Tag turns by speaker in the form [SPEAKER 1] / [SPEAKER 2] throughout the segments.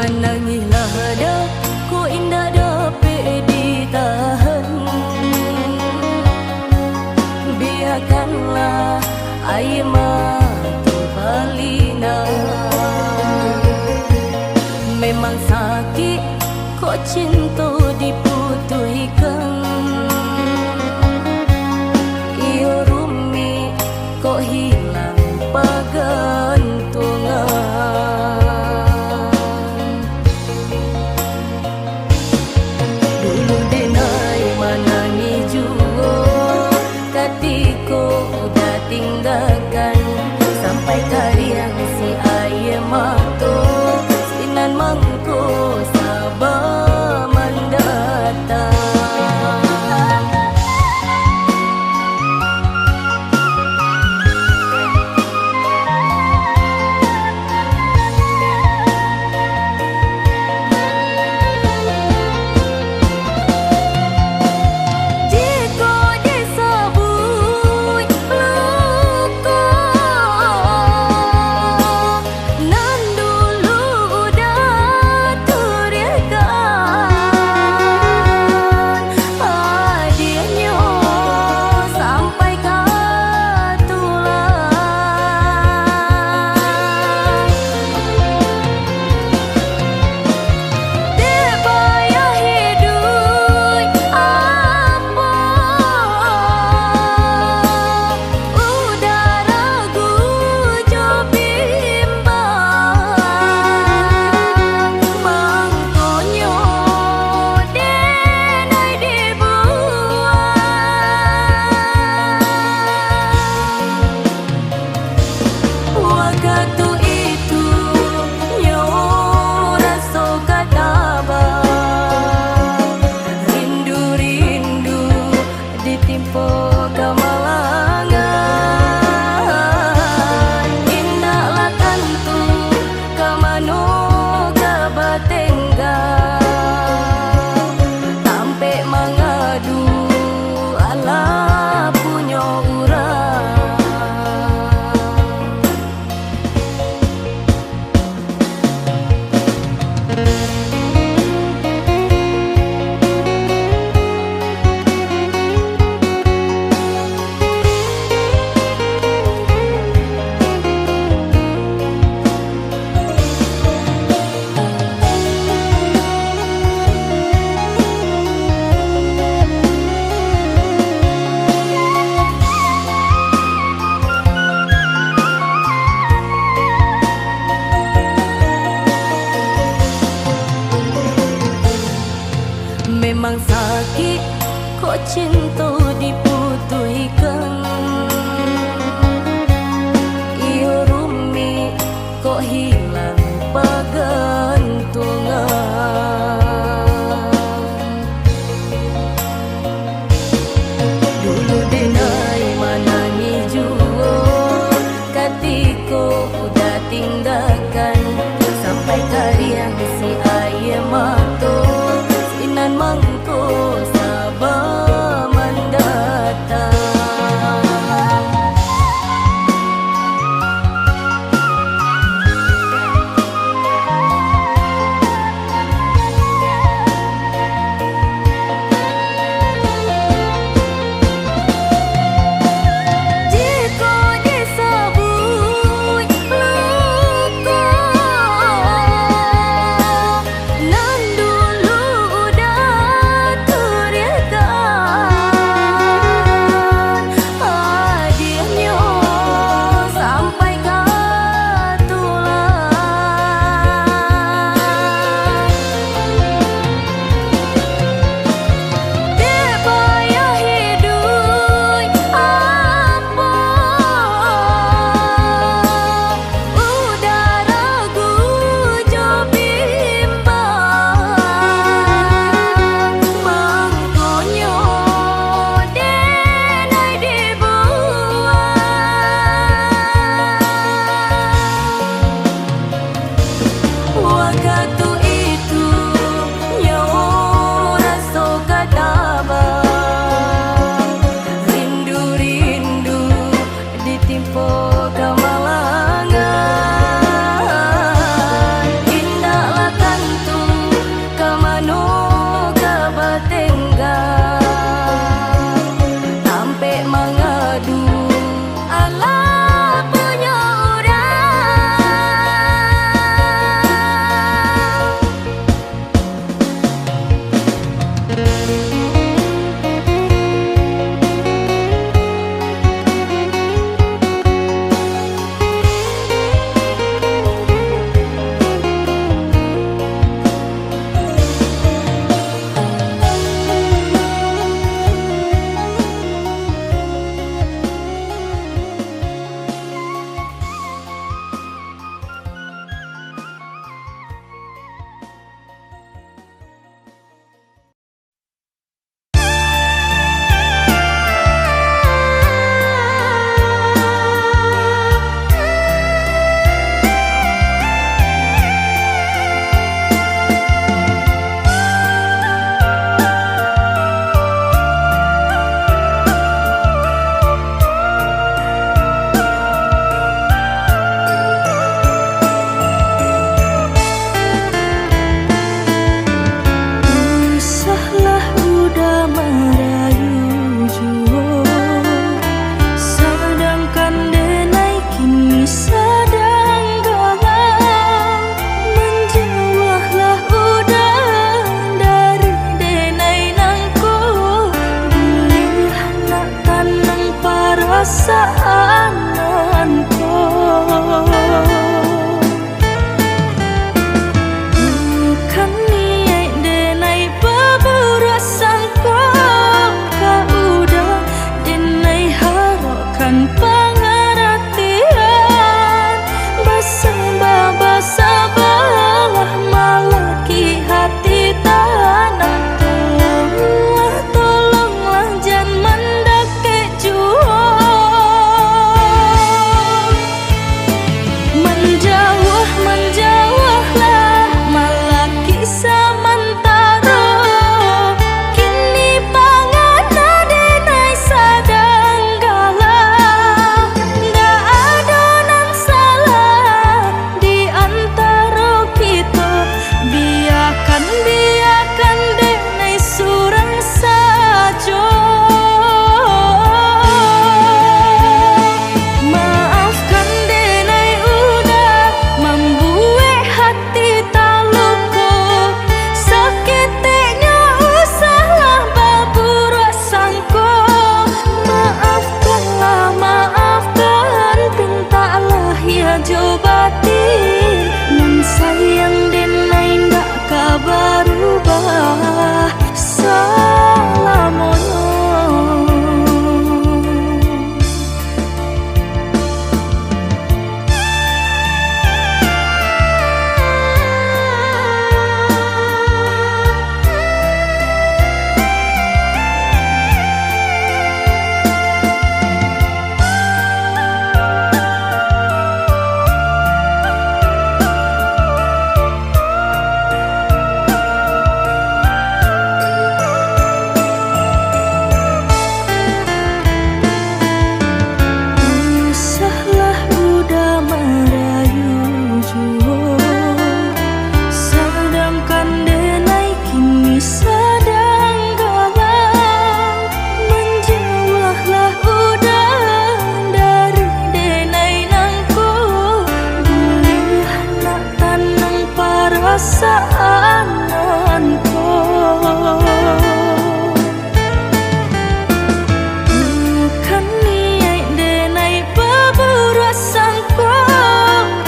[SPEAKER 1] Menangilah dah, ku indah dapat ditahan. Biarkanlah air mata balina. Memang sakit kok cinta diputuskan. Iyo rumit kok hilang pergantungan. Tinggalkan sampai tarian si air mata sinan mangko sabar mendatang. Memang sakit kok cinta diputuskan. Iyo rumit kok hilang pergantungan. Dulu denai menangi jua ketika udah tinggalkan sampai tarian si air mata sinan mangko sabar mendatang. Jika disebut luka jo batin nan sayang denai ndak kabar ubah salamono. Perasaanku bukan niat denai peburasanku,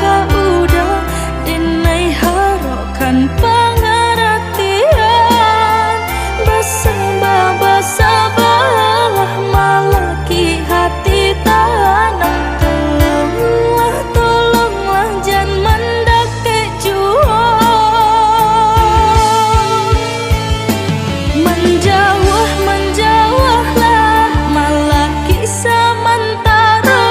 [SPEAKER 1] kau udah denai harapkan pengertian basah-basah malaki hati tanah. Tolonglah jangan mendake jua menjauhlah malaki sementara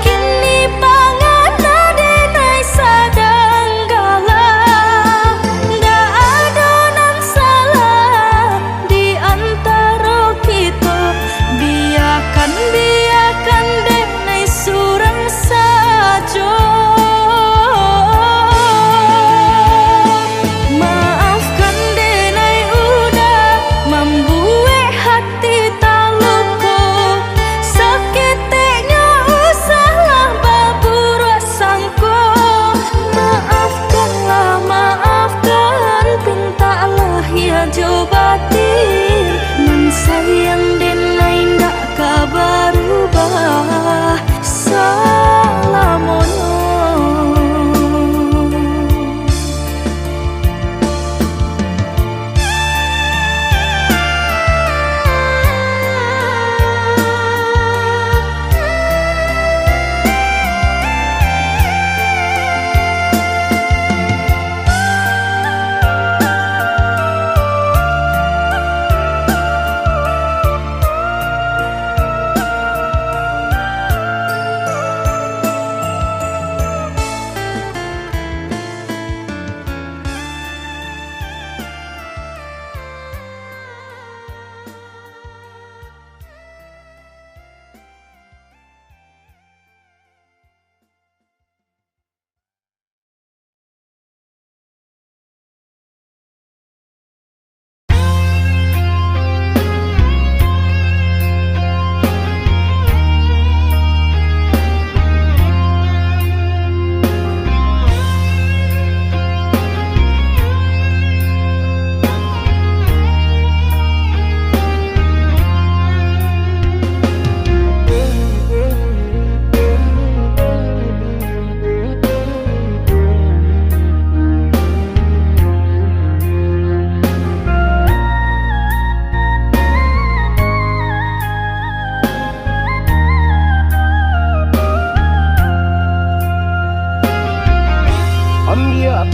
[SPEAKER 1] kini pangana denai sadang galah ndak ada nan salah di antara kita biarkan denai surang saja. Maafkan denai udah membuat hati taluku sakitnya usahlah babur rasaku. Maafkan pintalah ya jo batin nan sayang denai ndak kabar ubah salamono.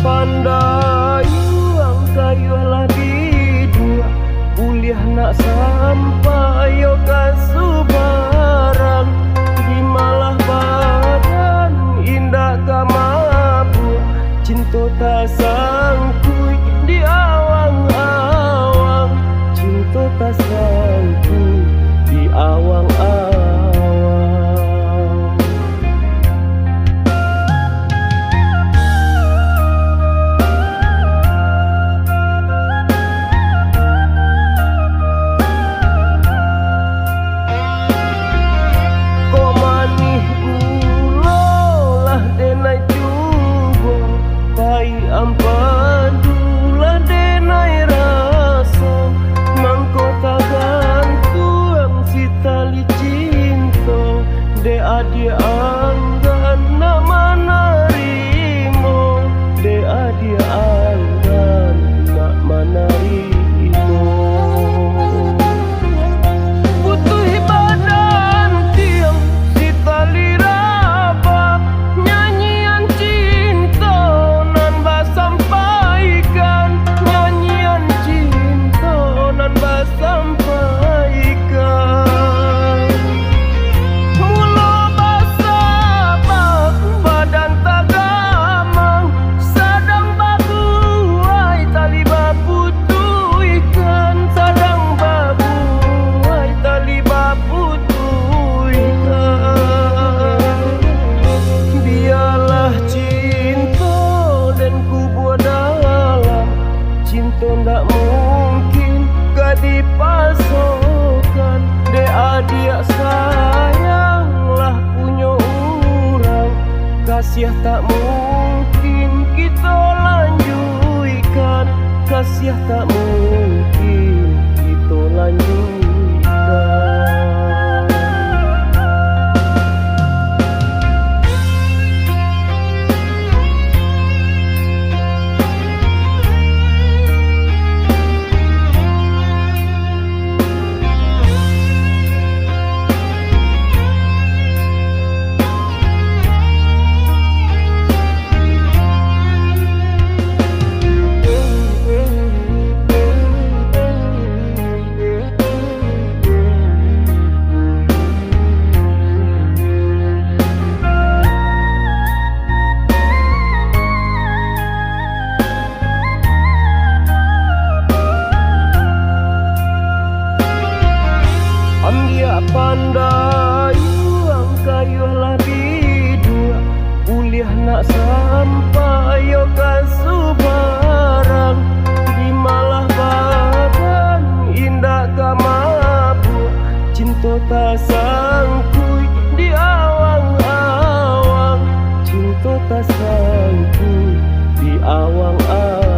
[SPEAKER 2] Pandai ang kayo lagi dua kuliah nak sampai yo kasubaran di malah badan indah kamabu cinta tak sangkui di awang-awang cinta tak sangkui di awang-awang. Ampandulah denai rasa mangko taga kasih tak mungkin kita lanjutkan, kasih tak mungkin kita lanjutkan. Dia pandai uang kayu lah bidua, kuliah nak sampai yo kasu barang, di malah badan indah kamabu, cinta tak sangkui di awang-awang, cinta tak sangkui di awang-awang.